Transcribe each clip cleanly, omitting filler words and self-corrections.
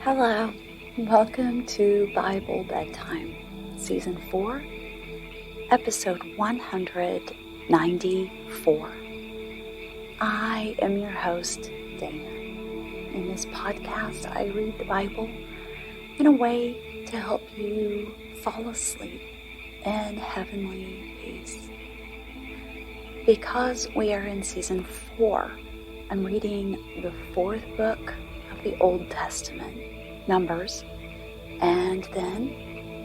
Hello, welcome to Bible Bedtime, Season 4, Episode 194. I am your host, Dana. In this podcast, I read the Bible in a way to help you fall asleep in heavenly peace. Because we are in Season 4, I'm reading the fourth book of the Old Testament, Numbers, and then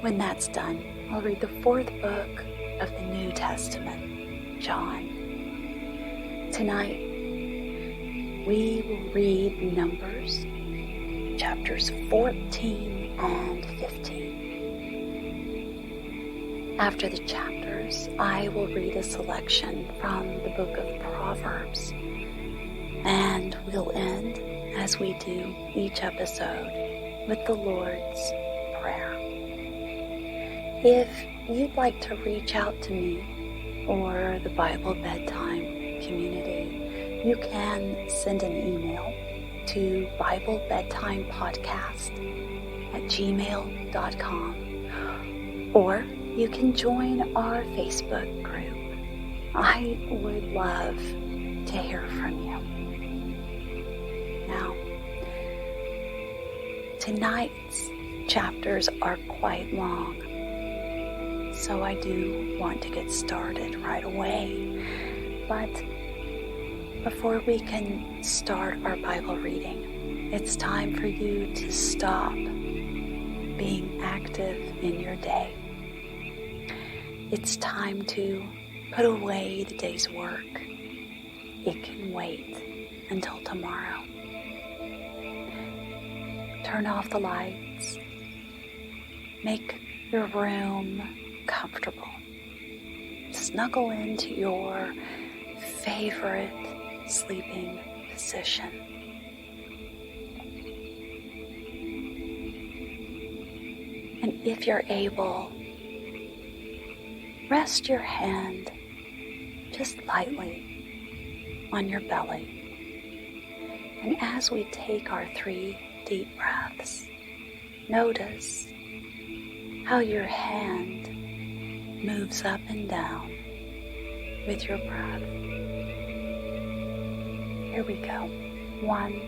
when that's done, I'll read the fourth book of the New Testament, John. Tonight, we will read Numbers, chapters 14 and 15. After the chapters, I will read a selection from the book of Proverbs, and we'll end, as we do each episode, with the Lord's Prayer. If you'd like to reach out to me or the Bible Bedtime community, you can send an email to BibleBedtimePodcast@gmail.com, or you can join our Facebook group. I would love to hear from you. Now, tonight's chapters are quite long, so I do want to get started right away. But before we can start our Bible reading, it's time for you to stop being active in your day. It's time to put away the day's work. It can wait until tomorrow. Turn off the lights. Make your room comfortable. Snuggle into your favorite sleeping position. And if you're able, rest your hand just lightly on your belly. And as we take our 3 deep breaths, notice how your hand moves up and down with your breath. Here we go. 1,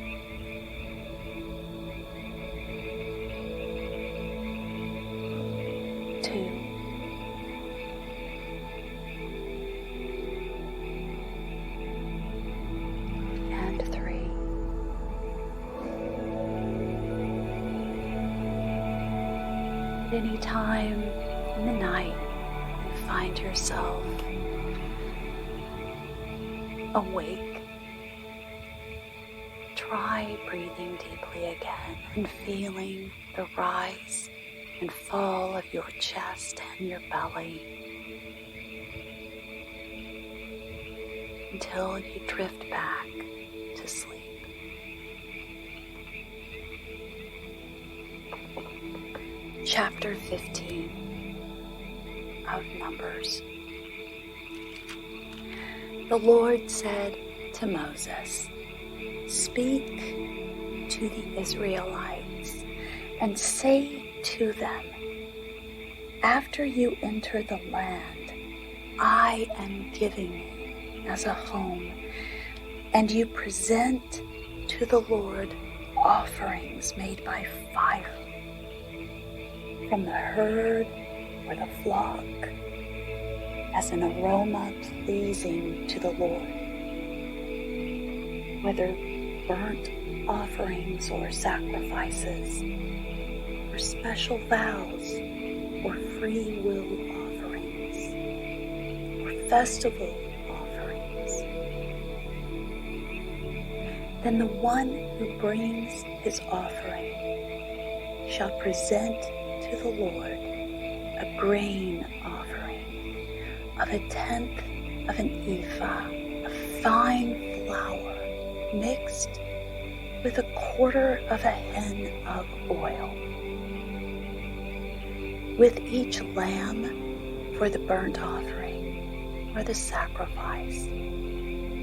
2, and 3. Any time in the night you find yourself awake, try breathing deeply again and feeling the rise and fall of your chest and your belly until you drift back to sleep. Chapter 15 of Numbers. The Lord said to Moses, "Speak to the Israelites and say to them, after you enter the land I am giving you as a home, and you present to the Lord offerings made by fire, from the herd or the flock, as an aroma pleasing to the Lord, whether burnt offerings or sacrifices, or special vows or free will offerings, or festival offerings. Then the one who brings his offering shall present to the Lord a grain offering of 1/10 of an ephah of fine flour mixed with 1/4 of a hin of oil. With each lamb for the burnt offering or the sacrifice,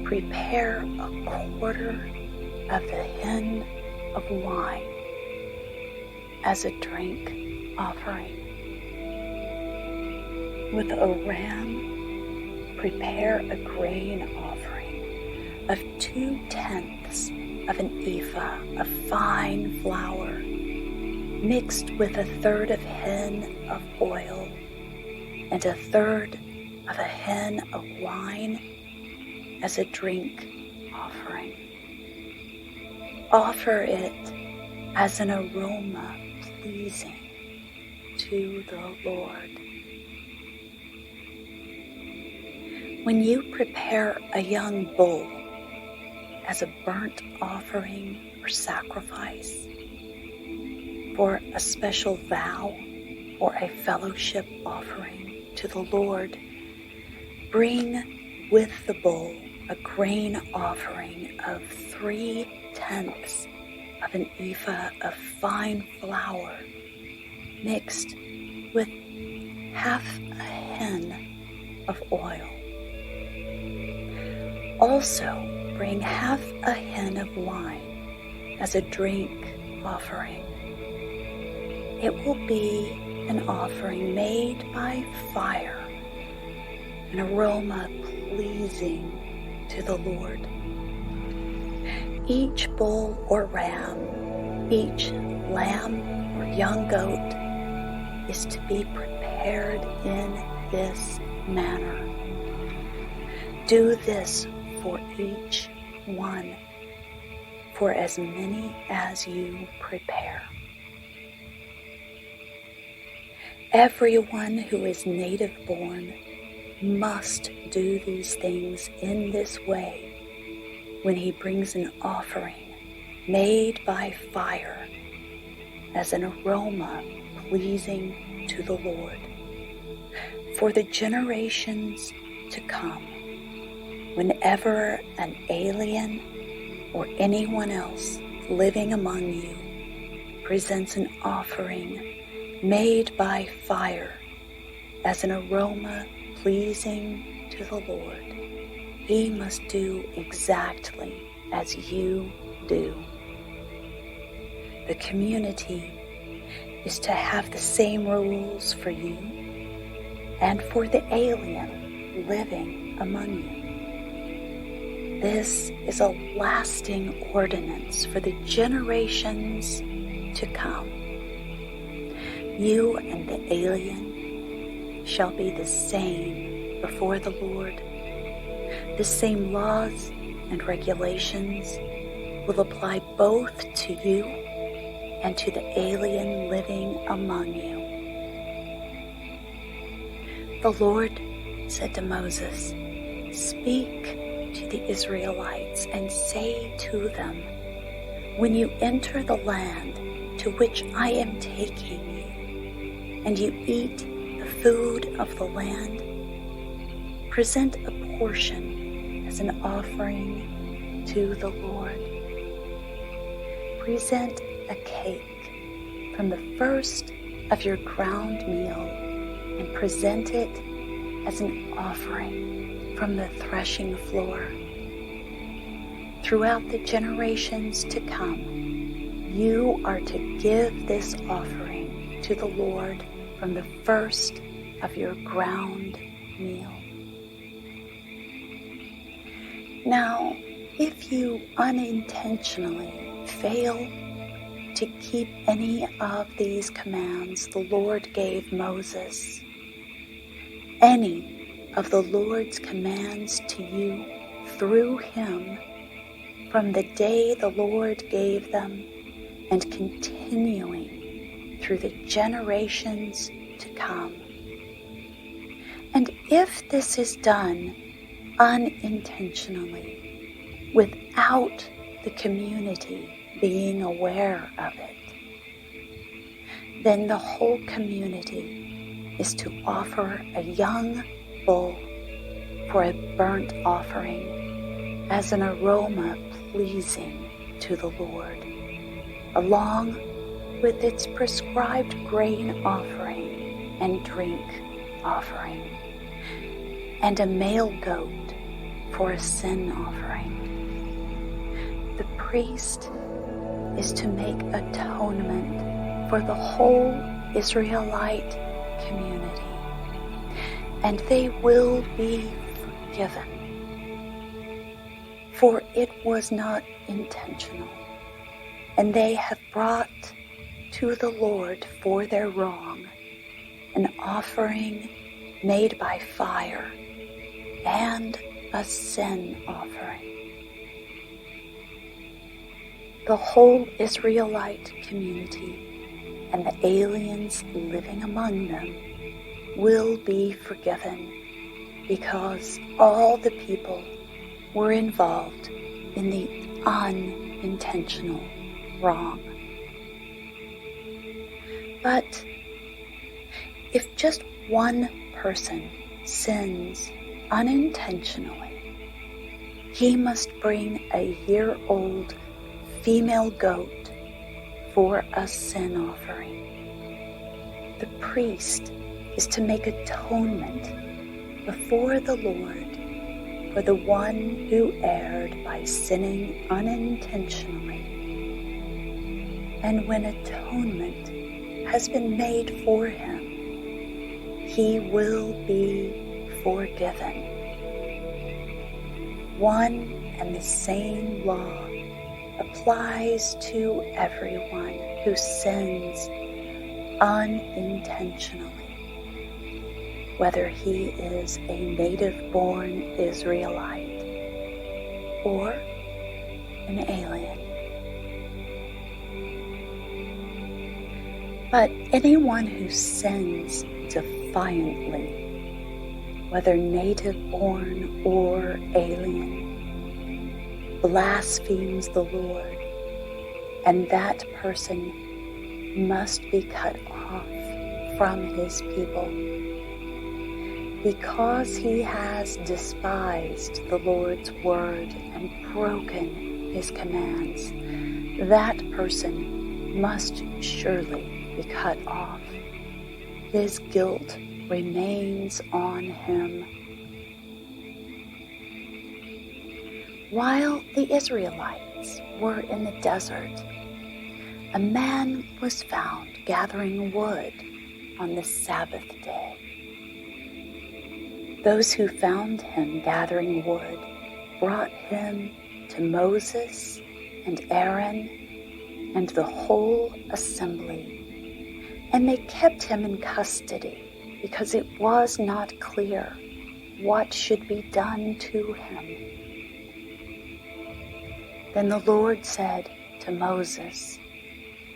prepare 1/4 of the hin of wine as a drink offering. With a ram, prepare a grain offering of 2/10 of an ephah of fine flour, mixed with 1/3 of hin of oil and 1/3 of a hin of wine as a drink offering. Offer it as an aroma pleasing to the Lord. When you prepare a young bull as a burnt offering or sacrifice, for a special vow or a fellowship offering to the Lord, bring with the bull a grain offering of 3/10 of an ephah of fine flour, mixed with half a hin of oil. Also, bring half a hin of wine as a drink offering. It will be an offering made by fire, an aroma pleasing to the Lord. Each bull or ram, each lamb or young goat is to be prepared in this manner. Do this for each one, for as many as you prepare. Everyone who is native born must do these things in this way when he brings an offering made by fire as an aroma pleasing to the Lord. For the generations to come, whenever an alien or anyone else living among you presents an offering made by fire as an aroma pleasing to the Lord, he must do exactly as you do. The community is to have the same rules for you and for the alien living among you. This is a lasting ordinance for the generations to come. You and the alien shall be the same before the Lord. The same laws and regulations will apply both to you and to the alien living among you. The Lord said to Moses, "Speak to the Israelites and say to them, when you enter the land to which I am taking you, and you eat the food of the land, present a portion as an offering to the Lord. Present a cake from the first of your ground meal and present it as an offering from the threshing floor. Throughout the generations to come, you are to give this offering to the Lord from the first of your ground meal." Now, if you unintentionally fail to keep any of these commands the Lord gave Moses, any of the Lord's commands to you through him from the day the Lord gave them and continuing through the generations to come. And if this is done unintentionally, without the community being aware of it, then the whole community is to offer a young bull for a burnt offering as an aroma pleasing to the Lord, along with its prescribed grain offering and drink offering, and a male goat for a sin offering. The priest is to make atonement for the whole Israelite community, and they will be forgiven, for it was not intentional, and they have brought to the Lord for their wrong an offering made by fire and a sin offering. The whole Israelite community and the aliens living among them will be forgiven because all the people were involved in the unintentional wrong. But if just one person sins unintentionally, he must bring a year-old female goat for a sin offering. The priest is to make atonement before the Lord for the one who erred by sinning unintentionally. And when atonement has been made for him, he will be forgiven. One and the same law applies to everyone who sins unintentionally, whether he is a native-born Israelite or an alien. But anyone who sins defiantly, whether native-born or alien, blasphemes the Lord, and that person must be cut off from his people. Because he has despised the Lord's word and broken his commands, that person must surely be cut off. His guilt remains on him. While the Israelites were in the desert, a man was found gathering wood on the Sabbath day. Those who found him gathering wood brought him to Moses and Aaron and the whole assembly, and they kept him in custody because it was not clear what should be done to him. Then the Lord said to Moses,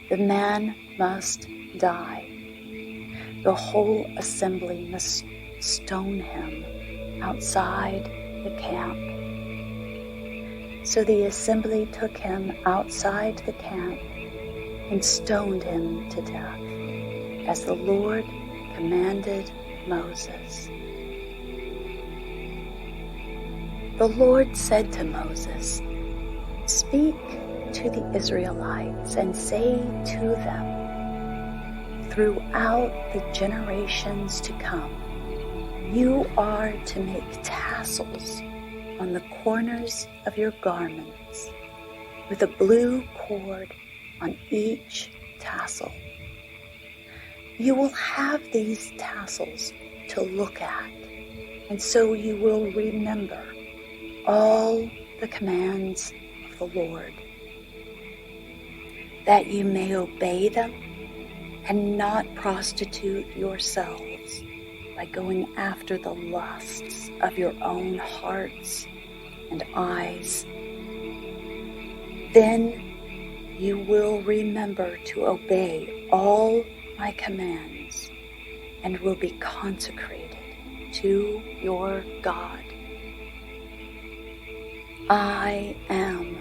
"The man must die. The whole assembly must stone him outside the camp." So the assembly took him outside the camp and stoned him to death, as the Lord commanded Moses. The Lord said to Moses, "Speak to the Israelites and say to them, throughout the generations to come, you are to make tassels on the corners of your garments, with a blue cord on each tassel. You will have these tassels to look at, and so you will remember all the commands of the Lord, that you may obey them and not prostitute yourselves by going after the lusts of your own hearts and eyes. Then you will remember to obey all my commands and will be consecrated to your God. I am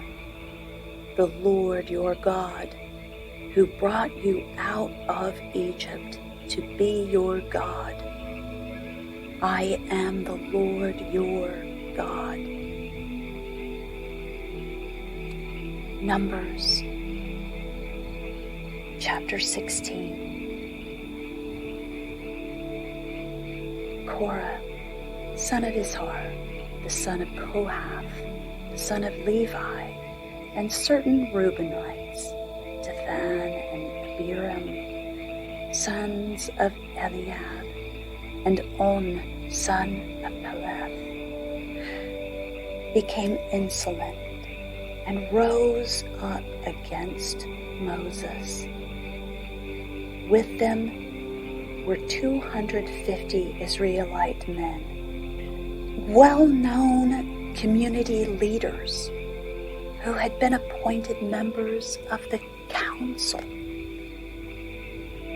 the Lord your God, who brought you out of Egypt to be your God. I am the Lord your God." Numbers chapter 16. Korah, son of Izhar, the son of Kohath, the son of Levi, and certain Reubenites, Dathan and Abiram, sons of Eliab, and On, son of Peleth, became insolent and rose up against Moses. With them were 250 Israelite men, well-known community leaders who had been appointed members of the council.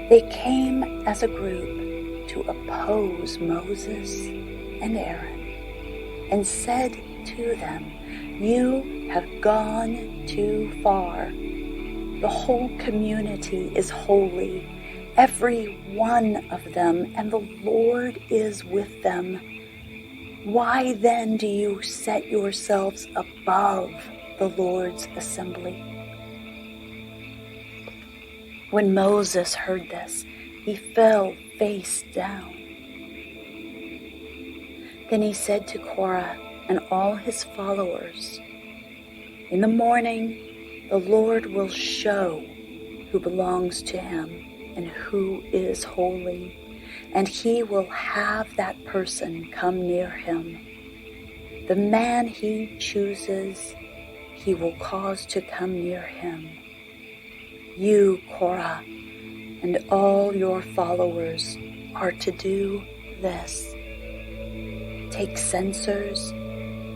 They came as a group to oppose Moses and Aaron and said to them, "You have gone too far. The whole community is holy, every one of them, and the Lord is with them. Why then do you set yourselves above the Lord's assembly?" When Moses heard this, he fell face down. Then he said to Korah and all his followers, "In the morning the Lord will show who belongs to him and who is holy, and he will have that person come near him. The man he chooses, he will cause to come near him. You, Korah, and all your followers are to do this. Take censers,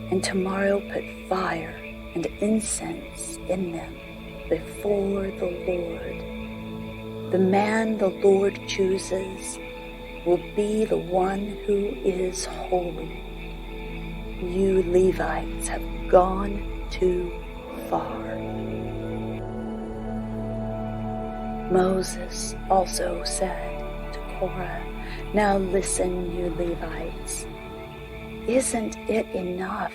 and tomorrow put fire and incense in them before the Lord. The man the Lord chooses will be the one who is holy. You Levites have gone too far." Moses also said to Korah, "Now listen, you Levites. Isn't it enough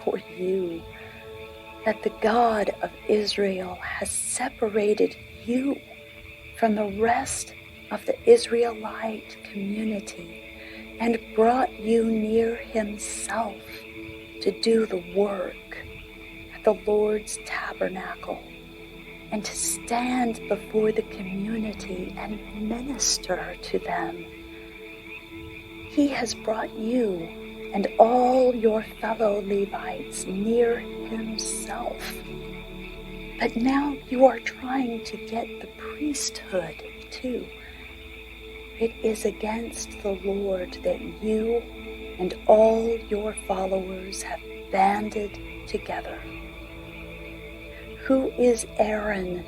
for you that the God of Israel has separated you from the rest of the Israelite community and brought you near himself to do the work at the Lord's tabernacle and to stand before the community and minister to them? He has brought you and all your fellow Levites near himself. But now you are trying to get the priesthood too. It is against the Lord that you and all your followers have banded together. Who is Aaron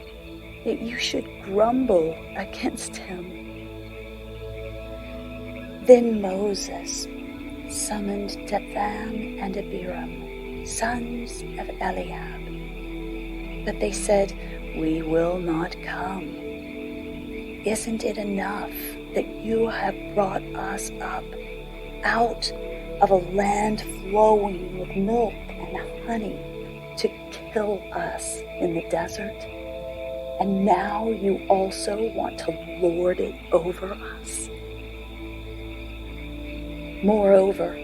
that you should grumble against him?" Then Moses summoned Dathan and Abiram, sons of Eliab. But they said, "We will not come. Isn't it enough that you have brought us up out of a land flowing with milk and honey to kill us in the desert? And now you also want to lord it over us? Moreover,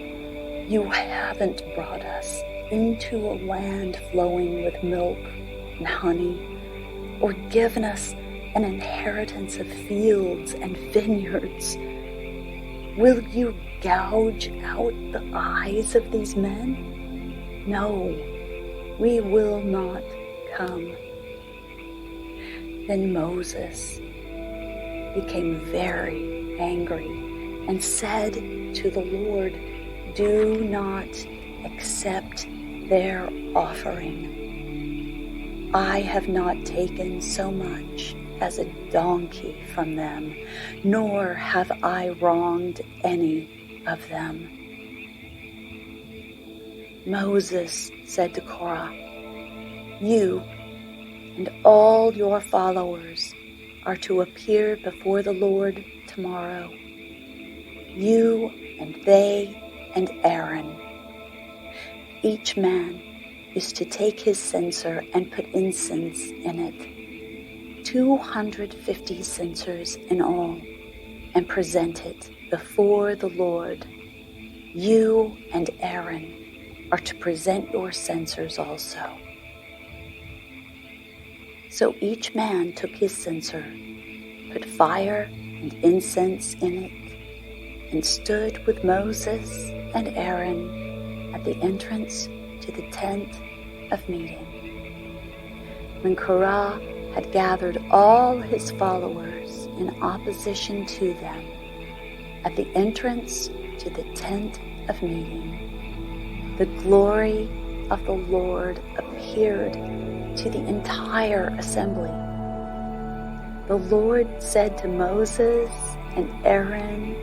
you haven't brought us into a land flowing with milk and honey, or given us an inheritance of fields and vineyards. Will you gouge out the eyes of these men? No, we will not come." Then Moses became very angry and said to the Lord, "Do not accept their offering. I have not taken so much as a donkey from them, nor have I wronged any of them." Moses said to Korah, "You and all your followers are to appear before the Lord tomorrow. You and they and Aaron. Each man is to take his censer and put incense in it, 250 censers in all, and present it before the Lord. You and Aaron are to present your censers also." So each man took his censer, put fire and incense in it, and stood with Moses and Aaron at the entrance to the tent of meeting. When Korah had gathered all his followers in opposition to them at the entrance to the tent of meeting, the glory of the Lord appeared to the entire assembly. The Lord said to Moses and Aaron,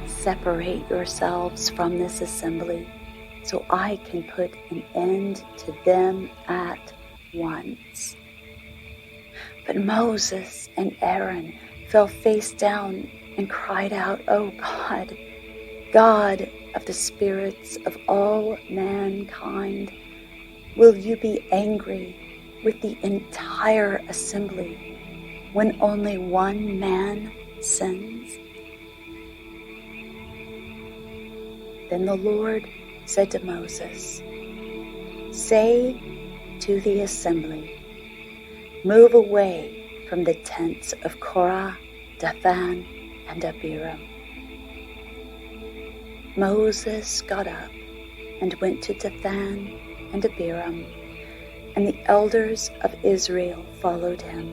"Separate yourselves from this assembly, so I can put an end to them at once." But Moses and Aaron fell face down and cried out, "O God, God of the spirits of all mankind, will you be angry with the entire assembly when only one man sins?" Then the Lord said to Moses, "Say to the assembly, move away from the tents of Korah, Dathan, and Abiram." Moses got up and went to Dathan and Abiram, and the elders of Israel followed him.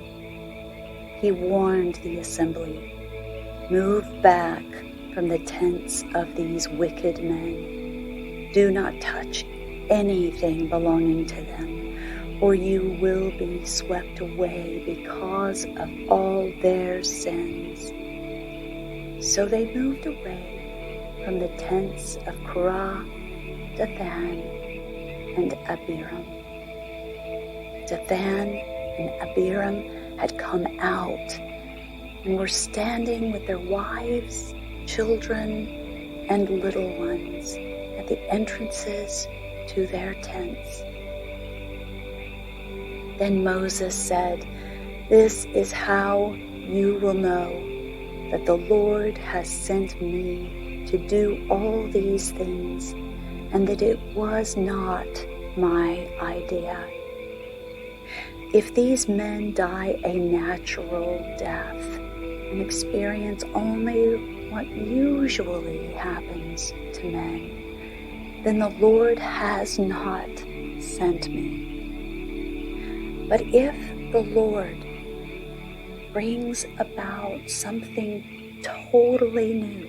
He warned the assembly, "Move back from the tents of these wicked men. Do not touch anything belonging to them, or you will be swept away because of all their sins." So they moved away from the tents of Korah, Dathan, and Abiram. Dathan and Abiram had come out and were standing with their wives, children, and little ones at the entrances to their tents. Then Moses said, "This is how you will know that the Lord has sent me to do all these things, and that it was not my idea. If these men die a natural death and experience only what usually happens to men, then the Lord has not sent me. But if the Lord brings about something totally new,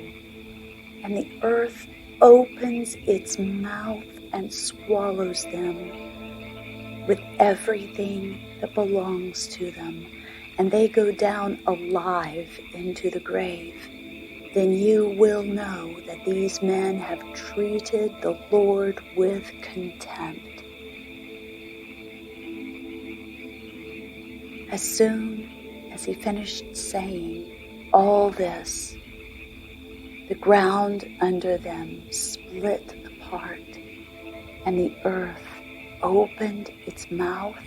and the earth opens its mouth and swallows them with everything that belongs to them, and they go down alive into the grave, then you will know that these men have treated the Lord with contempt." As soon as he finished saying all this, the ground under them split apart, and the earth opened its mouth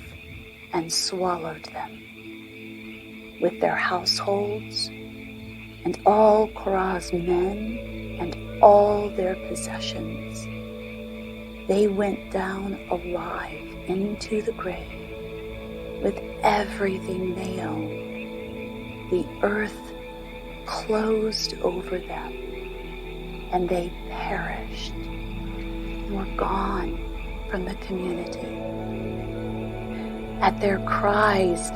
and swallowed them, with their households, and all Korah's men, and all their possessions. They went down alive into the grave with everything they owned. The earth closed over them, and they perished and were gone from the community. At their cries,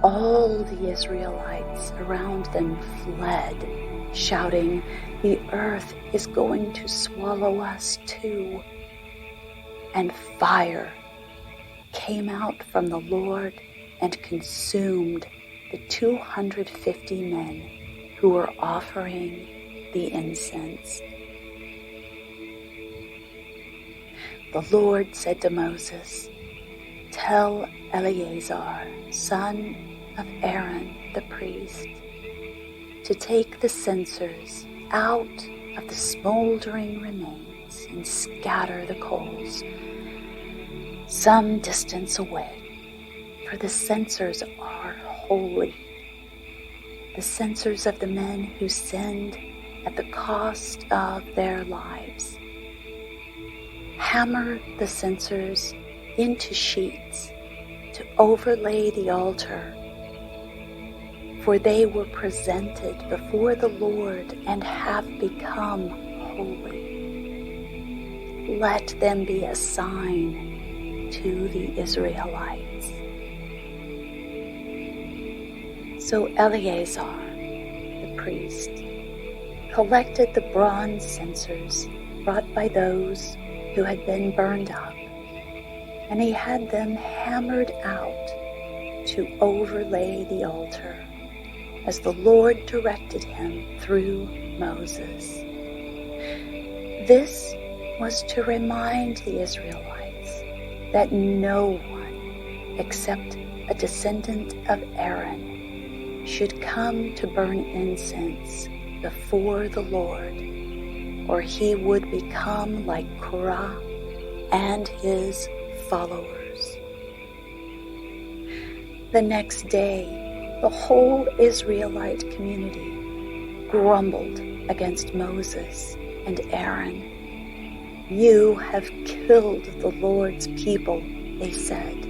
all the Israelites around them fled, shouting, "The earth is going to swallow us too." And fire came out from the Lord and consumed the 250 men who were offering the incense. The Lord said to Moses, "Tell Eleazar, son of Aaron the priest, to take the censers out of the smoldering remains and scatter the coals some distance away, for the censers are holy, the censers of the men who sinned at the cost of their lives. Hammer the censers into sheets to overlay the altar, for they were presented before the Lord and have become holy. Let them be a sign to the Israelites. So Eleazar, the priest, collected the bronze censers brought by those who had been burned up, and he had them hammered out to overlay the altar, as the Lord directed him through Moses. This was to remind the Israelites that no one except a descendant of Aaron should come to burn incense before the Lord, or he would become like Korah and his followers. The next day, the whole Israelite community grumbled against Moses and Aaron. "You have killed the Lord's people," they said.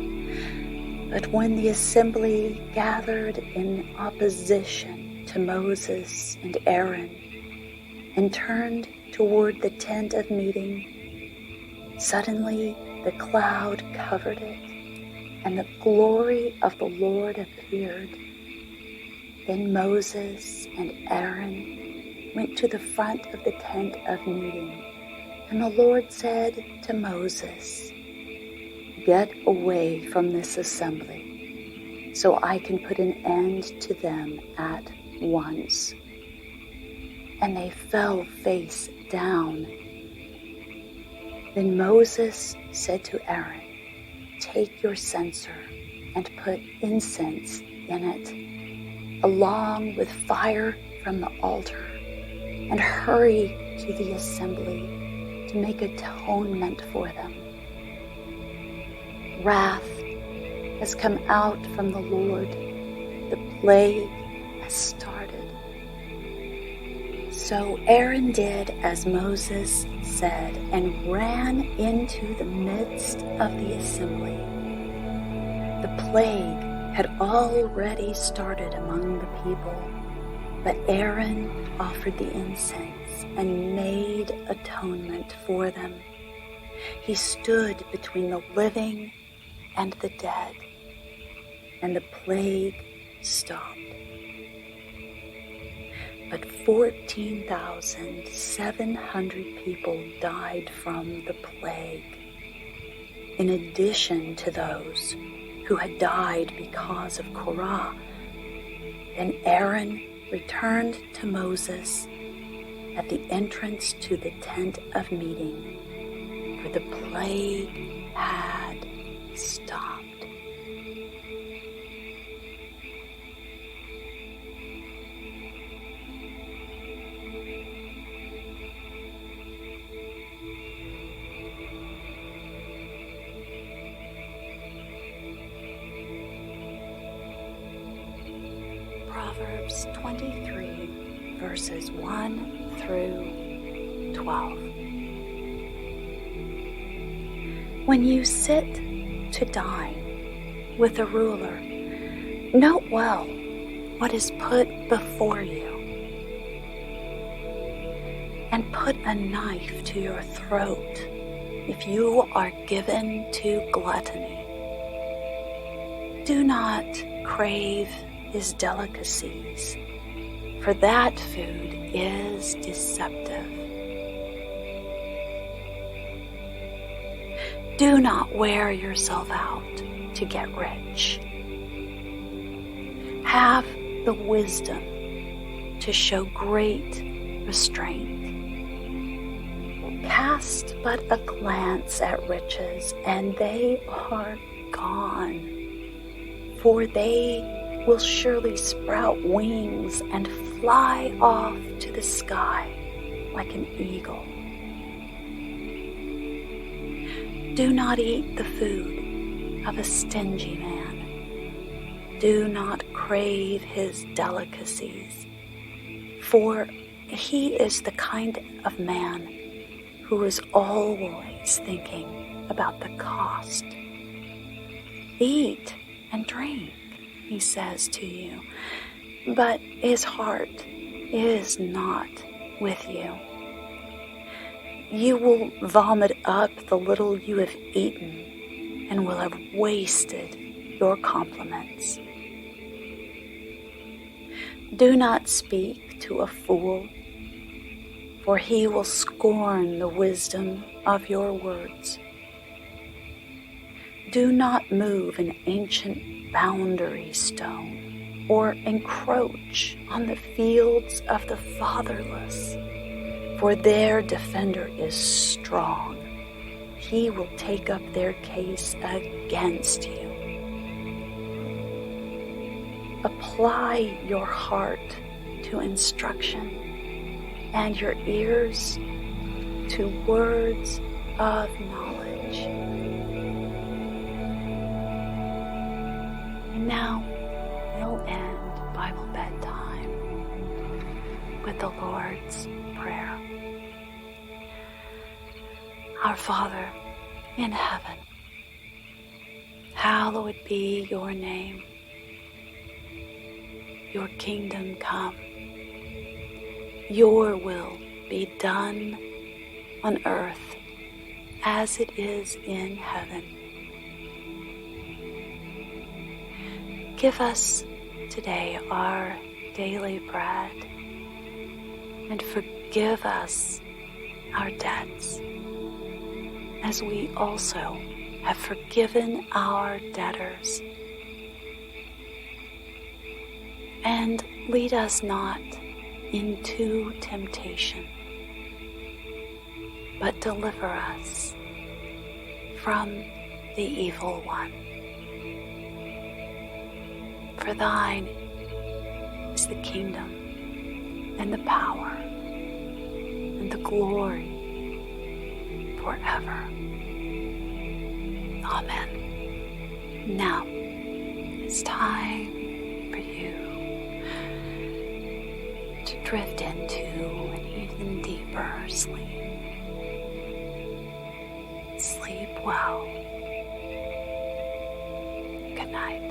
But when the assembly gathered in opposition to Moses and Aaron and turned toward the tent of meeting, suddenly the cloud covered it, and the glory of the Lord appeared. Then Moses and Aaron went to the front of the tent of meeting, and the Lord said to Moses, "Get away from this assembly, so I can put an end to them at once." And they fell face down. Then Moses said to Aaron, "Take your censer and put incense in it, along with fire from the altar, and hurry to the assembly to make atonement for them. Wrath has come out from the Lord. The plague has started." So Aaron did as Moses said and ran into the midst of the assembly. The plague had already started among the people, but Aaron offered the incense and made atonement for them. He stood between the living and the dead, and the plague stopped. But 14,700 people died from the plague, in addition to those who had died because of Korah. Then Aaron returned to Moses at the entrance to the tent of meeting, for the plague had stopped. Proverbs 23, verses 1 through 12. When you sit to dine with a ruler, note well what is put before you, and put a knife to your throat if you are given to gluttony. Do not crave his delicacies, for that food is deceptive. Do not wear yourself out to get rich. Have the wisdom to show great restraint. Cast but a glance at riches, and they are gone, for they will surely sprout wings and fly off to the sky like an eagle. Do not eat the food of a stingy man. Do not crave his delicacies, for he is the kind of man who is always thinking about the cost. Eat and drink, he says to you, but his heart is not with you. You will vomit up the little you have eaten and will have wasted your compliments. Do not speak to a fool, for he will scorn the wisdom of your words. Do not move an ancient boundary stone or encroach on the fields of the fatherless, for their defender is strong. He will take up their case against you. Apply your heart to instruction and your ears to words of knowledge. And now we'll end Bible Bedtime with the Lord's Prayer. Our Father in heaven, hallowed be your name. Your kingdom come. Your will be done on earth as it is in heaven. Give us today our daily bread, and forgive us our debts, as we also have forgiven our debtors. And lead us not into temptation, but deliver us from the evil one. For thine is the kingdom and the power and the glory forever. Amen. Now it's time for you to drift into an even deeper sleep. Sleep well. Good night.